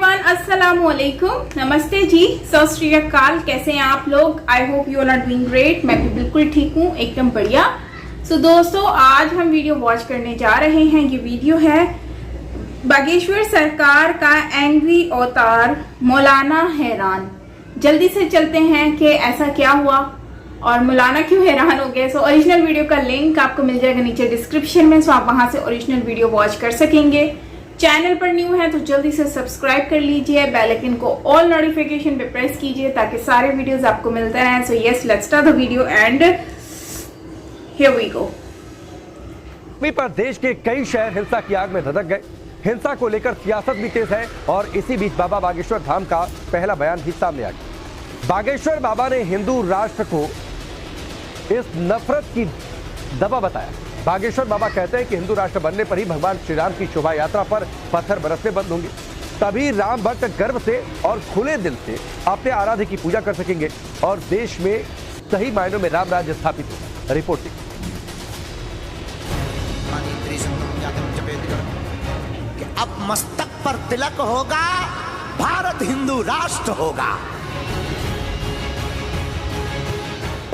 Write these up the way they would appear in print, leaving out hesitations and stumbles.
Everyone, अस्सलाम वालेकुम, नमस्ते जी, सत श्री अकाल। कैसे हैं आप लोग? I hope you are doing great. मैं भी बिल्कुल ठीक हूँ, एकदम बढ़िया। सो दोस्तों, आज हम वीडियो वॉच करने जा रहे हैं। ये वीडियो है बागेश्वर सरकार का एंग्री अवतार मौलाना हैरान। जल्दी से चलते हैं कि ऐसा क्या हुआ और मौलाना क्यों हैरान हो गए। सो ओरिजिनल वीडियो का लिंक आपको मिल जाएगा नीचे डिस्क्रिप्शन में, सो आप वहां से ओरिजिनल वीडियो वॉच कर सकेंगे। चैनल पर न्यू है तो जल्दी से सब्सक्राइब कर लीजिए, बेल आइकन को ऑल नोटिफिकेशन पे प्रेस कीजिए ताकि सारे वीडियोस आपको मिलते रहें। So yes, let's start the video and here we go. पर देश के कई शहर हिंसा की आग में धधक गए। हिंसा को लेकर सियासत भी तेज है और इसी बीच बाबा बागेश्वर धाम का पहला बयान भी सामने आ गया। बागेश्वर बाबा ने हिंदू राष्ट्र को इस नफरत की दवा बताया। बागेश्वर बाबा कहते हैं कि हिंदू राष्ट्र बनने पर ही भगवान श्री राम की शोभा यात्रा पर पत्थर बरसने बंद होंगे, तभी राम भक्त गर्व से और खुले दिल से अपने आराध्य की पूजा कर सकेंगे और देश में सही मायनों में राम राज्य स्थापित होगा। रिपोर्टिंग कि अब मस्तक पर तिलक होगा, भारत हिंदू राष्ट्र होगा।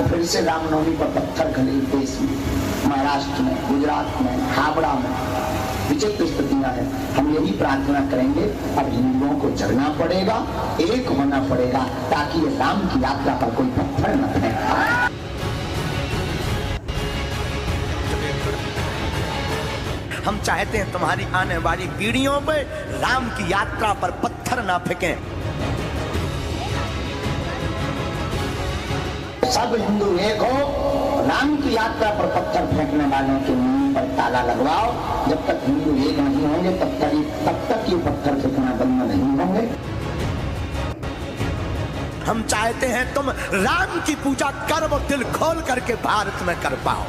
फिर से रामनवमी पर पत्थर खड़े देश में, महाराष्ट्र में, गुजरात में, हावड़ा में विचित्र स्थितियां हैं। हम यही प्रार्थना करेंगे, अब हिंदुओं को जगना पड़ेगा, एक होना पड़ेगा ताकि ये राम की यात्रा पर कोई पत्थर न फेंके। हम चाहते हैं तुम्हारी आने वाली पीढ़ियों में राम की यात्रा पर पत्थर ना फेंकें। सब हिंदू एक हो, राम की यात्रा पर पत्थर फेंकने वालों के मुंह पर ताला लगवाओ। जब तक हिंदू एक नहीं होंगे तब तक ये पत्थर फेंकना बंद नहीं होंगे। हम चाहते हैं तुम राम की पूजा कर्म दिल खोल करके भारत में कर पाओ।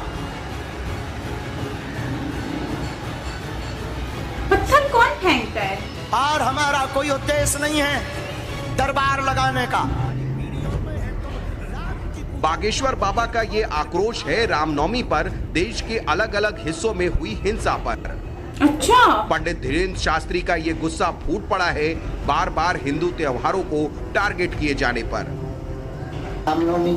पत्थर कौन फेंकता है? और हमारा कोई उद्देश्य नहीं है दरबार लगाने का। बागेश्वर बाबा का ये आक्रोश है रामनवमी पर देश के अलग अलग हिस्सों में हुई हिंसा पर। अच्छा, पंडित धीरेन्द्र शास्त्री का ये गुस्सा फूट पड़ा है बार बार हिंदू त्योहारों को टारगेट किए जाने पर। रामनवमी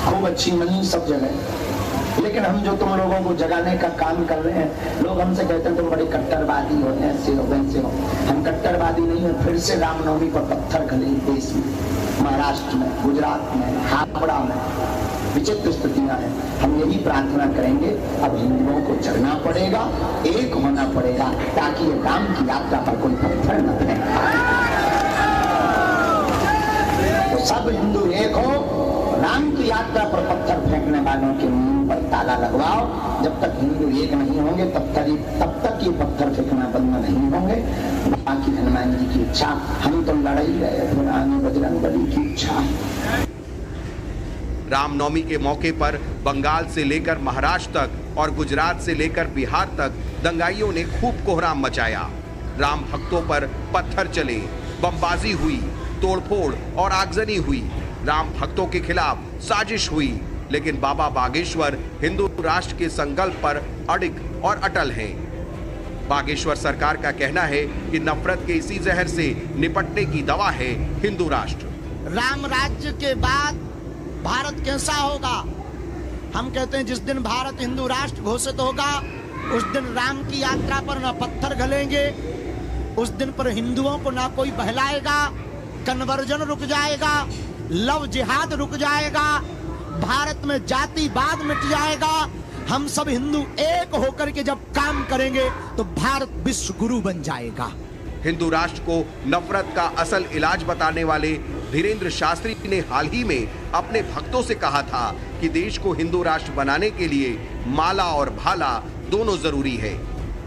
खूब अच्छी मनी सब जगह, लेकिन हम जो तुम लोगों को जगाने का काम कर रहे हैं, लोग हमसे कहते हैं तुम बड़े कट्टरवादी हो, ऐसे हो वैसे हो। हम कट्टरवादी नहीं है। फिर से रामनवमी पर पत्थर खड़े देश में, महाराष्ट्र में, गुजरात में, हावड़ा में विचित्र स्थितियां हैं। हम यही प्रार्थना करेंगे, अब हिंदुओं को जगना पड़ेगा, एक होना पड़ेगा ताकि ये राम की यात्रा पर कोई पत्थर न फेंके। तो सब हिंदू एक हो, राम की यात्रा पर पत्थर फेंकने वालों के मुंह पर ताला लगवाओ। जब तक हिंदू एक नहीं होंगे तब तक ये पत्थर फेंकना बंद नहीं होंगे। बाकी हनुमान जी की इच्छा, हम तो लड़ाई रहे, फिर आगे बजरंगबली की इच्छा। रामनवमी के मौके पर बंगाल से लेकर महाराष्ट्र तक और गुजरात से लेकर बिहार तक दंगाइयों ने खूब कोहराम मचाया। राम भक्तों पर पत्थर चले, बमबाजी हुई, तोड़फोड़ और आगजनी हुई। राम भक्तों के खिलाफ साजिश हुई, लेकिन बाबा बागेश्वर हिंदू राष्ट्र के संकल्प पर अडिग और अटल हैं। बागेश्वर सरकार का कहना है कि नफरत के इसी जहर से निपटने की दवा है हिंदू राष्ट्र। राम राज्य के बाद भारत कैसा होगा? हम कहते हैं जिस दिन भारत हिंदू राष्ट्र घोषित होगा उस दिन राम की यात्रा पर ना पत्थर गलेंगे, उस दिन पर हिंदुओं को ना कोई बहलाएगा, कन्वर्जन रुक जाएगा, लव जिहाद रुक जाएगा, भारत में जातिवाद मिट जाएगा। हम सब हिंदू एक होकर के जब काम करेंगे तो भारत विश्व गुरु बन जाएगा। हिंदू राष्ट्र को नफरत का असल इलाज बताने वाले धीरेन्द्र शास्त्री ने हाल ही में अपने भक्तों से कहा था कि देश को हिंदू राष्ट्र बनाने के लिए माला और भाला दोनों जरूरी है।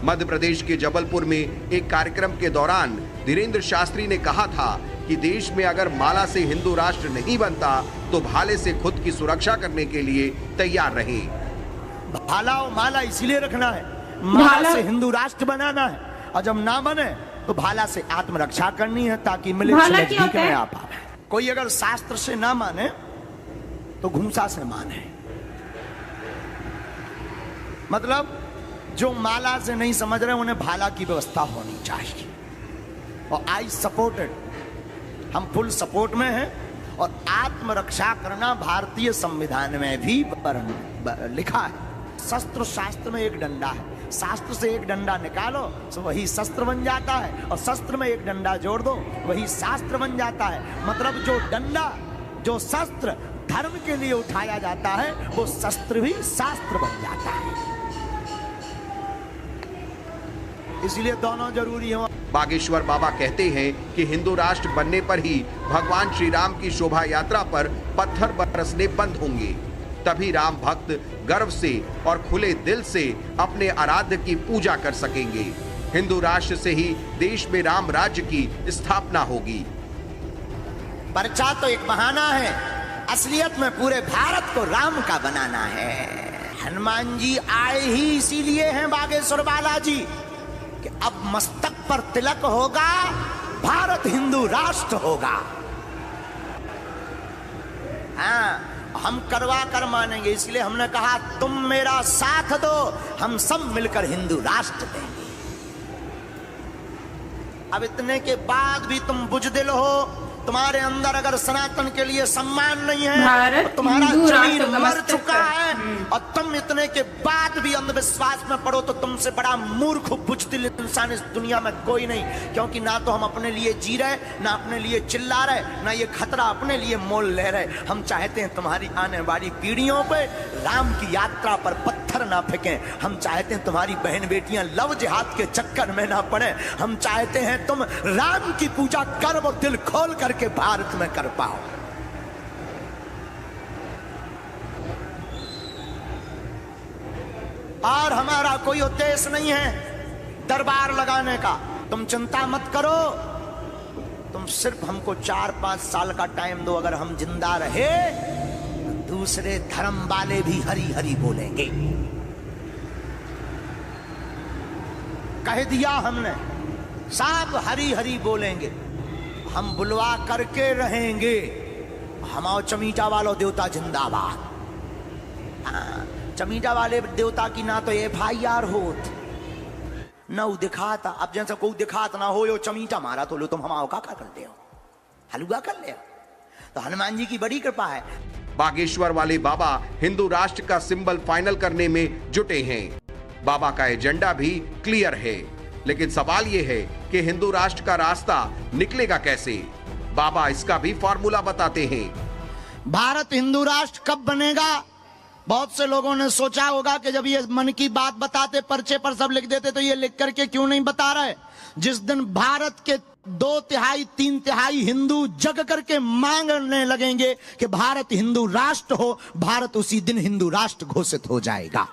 मध्य प्रदेश के जबलपुर में एक कार्यक्रम के दौरान धीरेन्द्र शास्त्री ने कहा था कि देश में अगर माला से हिंदू राष्ट्र नहीं बनता तो भाले से खुद की सुरक्षा करने के लिए तैयार रहें। भाला और माला इसलिए रखना है, माला से हिंदू राष्ट्र बनाना है, और जब ना बने तो भाला से आत्मरक्षा करनी है ताकि मिलिट्री में आ पाए। कोई अगर शास्त्र से ना माने तो घूंसा से माने। मतलब जो माला से नहीं समझ रहे उन्हें भाला की व्यवस्था होनी चाहिए। और आई सपोर्टेड, हम फुल सपोर्ट में हैं। और आत्मरक्षा करना भारतीय संविधान में भी लिखा है। शस्त्र शास्त्र में एक डंडा है, शास्त्र से एक डंडा निकालो तो वही शस्त्र बन जाता है, और शस्त्र में एक डंडा जोड़ दो वही शास्त्र बन जाता है। मतलब जो डंडा, जो शस्त्र धर्म के लिए उठाया जाता है, वो शस्त्र भी शास्त्र बन जाता है। इसलिए दोनों जरूरी है। बागेश्वर बाबा कहते हैं कि हिंदू राष्ट्र बनने पर ही भगवान श्री राम की शोभा यात्रा पर पत्थर बरसने बंद होंगे, तभी राम भक्त गर्व से और खुले दिल से अपने आराध्य की पूजा कर सकेंगे। हिंदू राष्ट्र से ही देश में राम राज्य की स्थापना होगी। पर्चा तो एक बहाना है, असलियत में पूरे भारत को राम का बनाना है। हनुमान जी आए ही इसीलिए हैं बागेश्वर बालाजी कि अब मस्तक पर तिलक होगा, भारत हिंदू राष्ट्र होगा। हाँ, हम करवा कर मानेंगे। इसलिए हमने कहा तुम मेरा साथ दो, हम सब मिलकर हिंदू राष्ट्र देंगे। अब इतने के बाद भी तुम बुजदिल हो, तुम्हारे अंदर अगर सनातन के लिए सम्मान नहीं है, तो तुम्हारा शरीर मर चुका है, और तुम इतने के बाद भी अंधविश्वास में पड़ो, तो तुमसे बड़ा मूर्ख बुजदिल इंसान इस दुनिया में कोई नहीं। क्योंकि ना तो हम अपने लिए जी रहे, ना अपने लिए चिल्ला रहे, ना ये खतरा अपने लिए मोल ले रहे। हम चाहते हैं तुम्हारी आने वाली पीढ़ियों पे राम की यात्रा पर पत्थर ना फेंकें। हम चाहते हैं तुम्हारी बहन बेटियां लव जिहाद के चक्कर में ना पड़े। हम चाहते हैं तुम राम की पूजा कर्म और दिल खोल करके भारत में कर पाओ। और हमारा कोई उद्देश्य नहीं है दरबार लगाने का। तुम चिंता मत करो, तुम सिर्फ हमको 4-5 साल का टाइम दो। अगर हम जिंदा रहे तो दूसरे धर्म वाले भी हरी हरी बोलेंगे। कह दिया हमने, सब हरी हरी बोलेंगे। हम बुलवा करके रहेंगे, हमाओ चमीटा वालों देवता जिंदाबाद। चमीटा वाले देवता की ना तो FIR होत न दिखाता। अब जैसे कोई दिखात ना हो, यो चमीटा मारा तो लो तुम हमाओ का करते हो, हलवा कर ले। तो हनुमान जी की बड़ी कृपा है। बागेश्वर वाले बाबा हिंदू राष्ट्र का सिंबल फाइनल करने में जुटे हैं। बाबा का एजेंडा भी क्लियर है, लेकिन सवाल यह है कि हिंदू राष्ट्र का रास्ता निकलेगा कैसे। बाबा इसका भी फॉर्मूला बताते हैं। भारत हिंदू राष्ट्र कब बनेगा? बहुत से लोगों ने सोचा होगा कि जब ये मन की बात बताते, पर्चे पर सब लिख देते, तो ये लिख करके क्यों नहीं बता रहे। जिस दिन भारत के 2/3 3/3 हिंदू जग करके मांगने लगेंगे कि भारत हिंदू राष्ट्र हो, भारत उसी दिन हिंदू राष्ट्र घोषित हो जाएगा।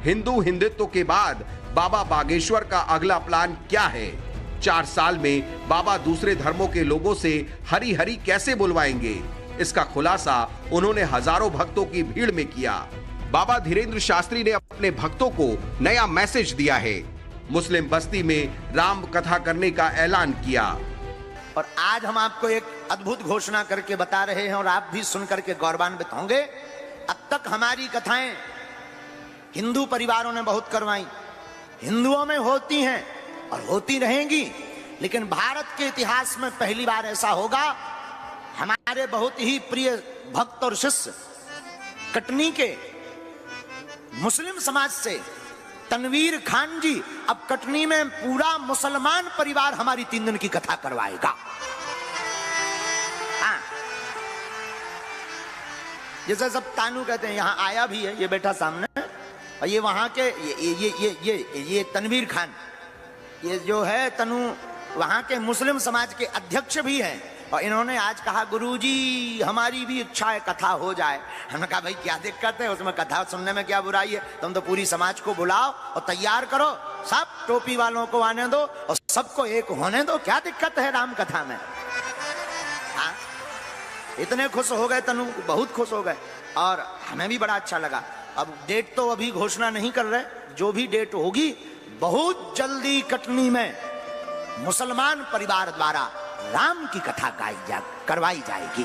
हिंदू हिंदुत्व के बाद बाबा बागेश्वर का अगला प्लान क्या है? 4 साल में बाबा दूसरे धर्मों के लोगों से हरी हरी कैसे बुलवाएंगे? इसका खुलासा उन्होंने हजारों भक्तों की भीड़ में किया। बाबा धीरेन्द्र शास्त्री ने अपने भक्तों को नया मैसेज दिया है। मुस्लिम बस्ती में राम कथा करने का ऐलान किया। और आज हम आपको एक अद्भुत घोषणा करके बता रहे हैं, और आप भी सुन करके गौरवान्वित होंगे। अब तक हमारी कथाएं हिंदू परिवारों ने बहुत करवाई, हिंदुओं में होती हैं और होती रहेंगी, लेकिन भारत के इतिहास में पहली बार ऐसा होगा। हमारे बहुत ही प्रिय भक्त और शिष्य कटनी के मुस्लिम समाज से तनवीर खान जी अब कटनी में पूरा मुसलमान परिवार हमारी 3 दिन की कथा करवाएगा। हाँ, जैसे सब तानू कहते हैं, यहां आया भी है ये बैठा सामने, और ये वहां के ये तनवीर खान, ये जो है तनु वहां के मुस्लिम समाज के अध्यक्ष भी हैं। और इन्होंने आज कहा, गुरुजी हमारी भी इच्छा है कथा हो जाए। हमने कहा भाई क्या दिक्कत है, उसमें कथा सुनने में क्या बुराई है। तुम तो पूरी समाज को बुलाओ और तैयार करो, सब टोपी वालों को आने दो और सबको एक होने दो, क्या दिक्कत है राम कथा में। हाँ, इतने खुश हो गए तनु, बहुत खुश हो गए, और हमें भी बड़ा अच्छा लगा। अब डेट तो अभी घोषणा नहीं कर रहे, जो भी डेट होगी बहुत जल्दी कटनी में मुसलमान परिवार द्वारा राम की कथा करवाई जाएगी।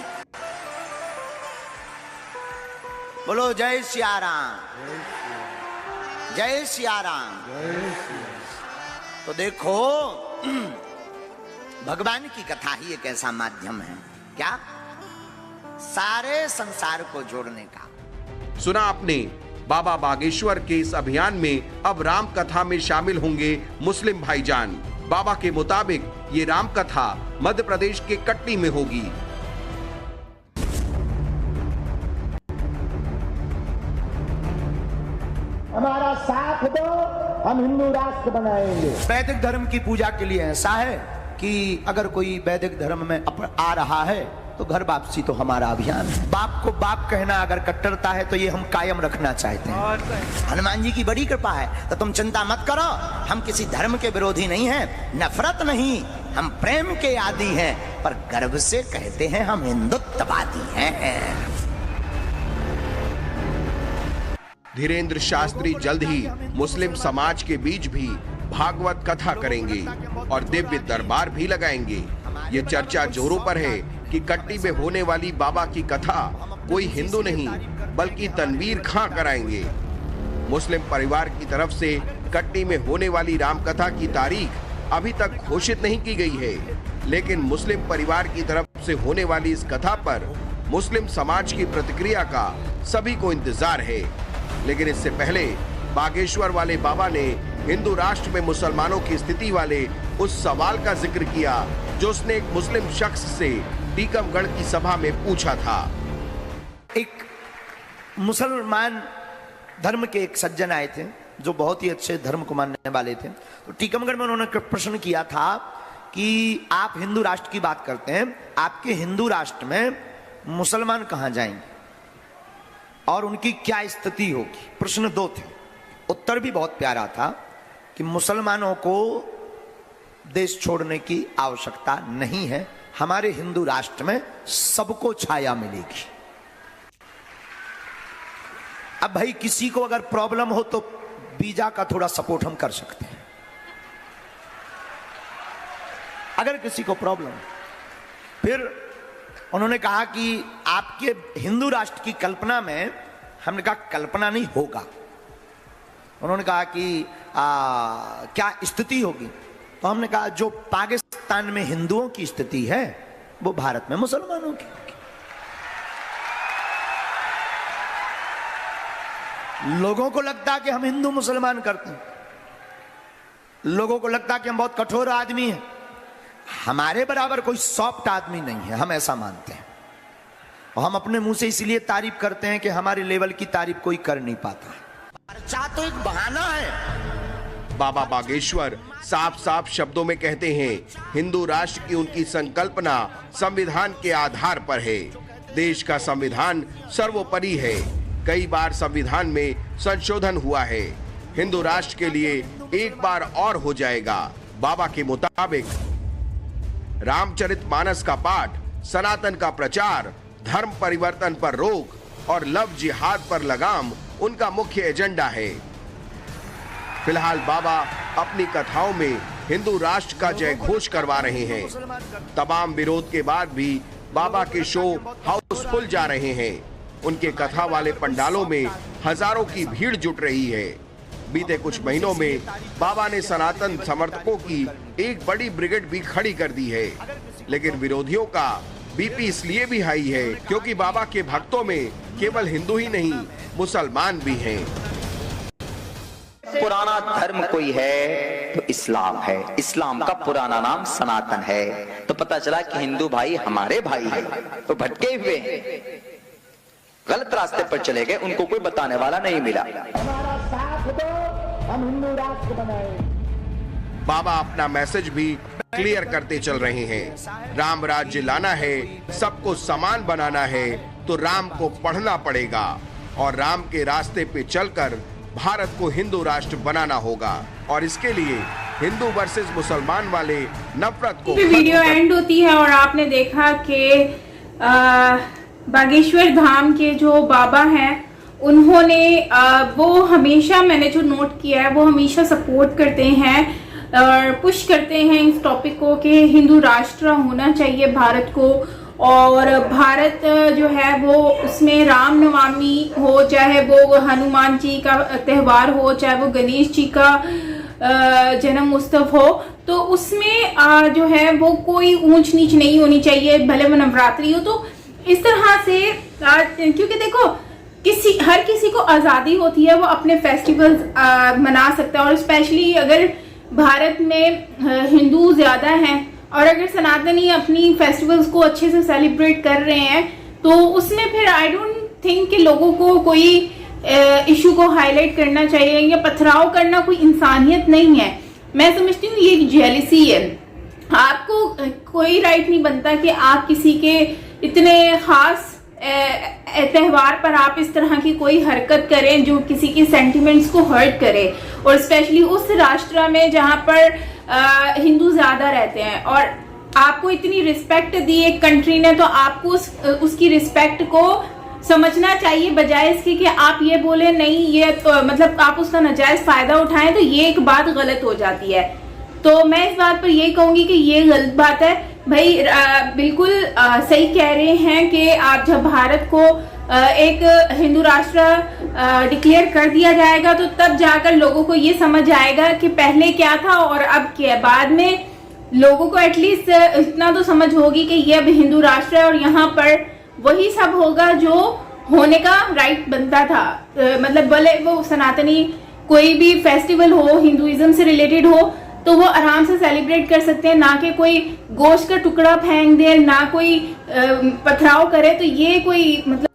बोलो जय सिया राम, जय सिया राम। तो देखो भगवान की कथा ही एक ऐसा माध्यम है क्या सारे संसार को जोड़ने का। सुना आपने, बाबा बागेश्वर के इस अभियान में अब राम कथा में शामिल होंगे मुस्लिम भाईजान। बाबा के मुताबिक ये राम कथा मध्य प्रदेश के कटनी में होगी। हमारा साथ दो, हम हिंदू राष्ट्र बनाएंगे। वैदिक धर्म की पूजा के लिए ऐसा है कि अगर कोई वैदिक धर्म में आ रहा है तो घर वापसी तो हमारा अभियान है। बाप को बाप कहना अगर कट्टरता है तो ये हम कायम रखना चाहते हैं। हनुमान जी की बड़ी कृपा है तो तुम चिंता मत करो, हम किसी धर्म के विरोधी नहीं हैं, नफरत नहीं, हम प्रेम के आदी हैं, पर गर्व से कहते हैं हम हिंदुत्ववादी हैं। धीरेन्द्र शास्त्री जल्द ही मुस्लिम समाज के बीच भी भागवत कथा करेंगे और दिव्य दरबार भी लगाएंगे। ये चर्चा जोरों पर है कि कटनी में होने वाली बाबा की कथा कोई हिंदू नहीं बल्कि तनवीर खां कराएंगे। मुस्लिम परिवार की तरफ से कटनी में होने वाली रामकथा की तारीख अभी तक घोषित नहीं की गई है, लेकिन मुस्लिम परिवार की तरफ से होने वाली इस कथा पर मुस्लिम समाज की प्रतिक्रिया का सभी को इंतजार है। लेकिन इससे पहले बागेश्वर वाले बाबा ने हिंदू राष्ट्र में मुसलमानों की स्थिति वाले उस सवाल का जिक्र किया जो उसने एक मुस्लिम शख्स से टीकमगढ़ की सभा में पूछा था। एक मुसलमान धर्म के एक सज्जन आए थे जो बहुत ही अच्छे धर्म को मानने वाले थे। तो टीकमगढ़ में उन्होंने प्रश्न किया था कि आप हिंदू राष्ट्र की बात करते हैं, आपके हिंदू राष्ट्र में मुसलमान कहां जाएंगे और उनकी क्या स्थिति होगी। प्रश्न 2 थे। उत्तर भी बहुत प्यारा था कि मुसलमानों को देश छोड़ने की आवश्यकता नहीं है, हमारे हिंदू राष्ट्र में सबको छाया मिलेगी। अब भाई किसी को अगर प्रॉब्लम हो तो वीजा का थोड़ा सपोर्ट हम कर सकते हैं, अगर किसी को प्रॉब्लम। फिर उन्होंने कहा कि आपके हिंदू राष्ट्र की कल्पना में, हमने कहा कल्पना नहीं होगा। उन्होंने कहा कि क्या स्थिति होगी, तो हमने कहा जो पाकिस्तान में हिंदुओं की स्थिति है वो भारत में मुसलमानों की होगी। लोगों को लगता कि हम हिंदू मुसलमान करते हैं, लोगों को लगता कि हम बहुत कठोर आदमी हैं, हमारे बराबर कोई सॉफ्ट आदमी नहीं है, हम ऐसा मानते हैं। और हम अपने मुंह से इसलिए तारीफ करते हैं कि हमारे लेवल की तारीफ कोई कर नहीं पाता। पर्चा तो एक बहाना है। बाबा बागेश्वर साफ साफ शब्दों में कहते हैं, हिंदू राष्ट्र की उनकी संकल्पना संविधान के आधार पर है। देश का संविधान सर्वोपरि है। कई बार संविधान में संशोधन हुआ है। हिंदू राष्ट्र के लिए एक बार और हो जाएगा। बाबा के मुताबिक रामचरितमानस का पाठ, सनातन का प्रचार, धर्म परिवर्तन पर रोक और लव जिहाद पर लगाम उनका मुख्य एजेंडा है। फिलहाल बाबा अपनी कथाओं में हिंदू राष्ट्र का जय घोष करवा रहे हैं। तमाम विरोध के बाद भी बाबा के शो हाउसफुल जा रहे हैं। उनके कथा वाले पंडालों में हजारों की भीड़ जुट रही है। बीते कुछ महीनों में बाबा ने सनातन समर्थकों की एक बड़ी ब्रिगेड भी खड़ी कर दी है, लेकिन विरोधियों का बीपी इसलिए भी हाई है क्योंकि बाबा के भक्तों में केवल हिंदू ही नहीं, मुसलमान भी हैं। पुराना धर्म कोई है तो इस्लाम है, इस्लाम का पुराना नाम सनातन है। तो पता चला कि हिंदू भाई हमारे भाई है, तो भटके हुए गलत रास्ते पर चले गए, उनको कोई बताने वाला नहीं मिला। हमारा साथ दो, हम हिंदू राष्ट्र बनाएंगे। बाबा अपना मैसेज भी क्लियर करते चल रहे हैं। राम राज्य लाना है, सबको समान बनाना है, तो राम को पढ़ना पड़ेगा और राम के रास्ते पे चलकर भारत को हिंदू राष्ट्र बनाना होगा। और इसके लिए हिंदू वर्सेस मुसलमान वाले नफरत को वीडियो एंड होती है और आपने देखा कि बागेश्वर धाम के जो बाबा हैं उन्होंने वो हमेशा, मैंने जो नोट किया है, वो हमेशा सपोर्ट करते हैं और पुश करते हैं इस टॉपिक को कि हिंदू राष्ट्र होना चाहिए भारत को। और भारत जो है वो उसमें रामनवमी हो, चाहे वो हनुमान जी का त्यौहार हो, चाहे वो गणेश जी का जन्म उत्सव हो, तो तो उसमें जो है वो कोई ऊंच नीच नहीं होनी चाहिए, भले वो नवरात्रि हो। तो इस तरह से क्योंकि देखो हर किसी को आजादी होती है, वो अपने फेस्टिवल्स मना सकता है, और स्पेशली अगर भारत में हिंदू ज्यादा हैं और अगर सनातनी अपनी फेस्टिवल्स को अच्छे से सेलिब्रेट कर रहे हैं, तो उसमें फिर आई डोंट थिंक कि लोगों को कोई इशू को हाईलाइट करना चाहिए या पथराव करना कोई इंसानियत नहीं है। मैं समझती हूँ ये जेलिसी है। आपको कोई राइट नहीं बनता कि आप किसी के इतने खास त्योहार पर आप इस तरह की कोई हरकत करें जो किसी के सेंटिमेंट्स को हर्ट करे, और स्पेशली उस राष्ट्र में जहां पर हिंदू ज्यादा रहते हैं। और आपको इतनी रिस्पेक्ट दी एक कंट्री ने, तो आपको उसकी रिस्पेक्ट को समझना चाहिए, बजाय इसके कि आप ये बोले नहीं ये तो मतलब आप उसका नाजायज फायदा उठाएं, तो ये एक बात गलत हो जाती है। तो मैं इस बात पर यही कहूंगी कि ये गलत बात है भाई। बिल्कुल सही कह रहे हैं कि आप जब भारत को एक हिंदू राष्ट्र डिक्लेयर कर दिया जाएगा, तो तब जाकर लोगों को ये समझ आएगा कि पहले क्या था और अब क्या। बाद में लोगों को एटलीस्ट इतना तो समझ होगी कि ये अब हिंदू राष्ट्र है और यहाँ पर वही सब होगा जो होने का राइट बनता था। मतलब भले वो सनातनी कोई भी फेस्टिवल हो, हिंदुइज्म से रिलेटेड हो, तो वो आराम से सेलिब्रेट कर सकते हैं, ना कि कोई गोश्त का टुकड़ा फेंक दे, ना कोई पथराव करे। तो ये कोई मतलब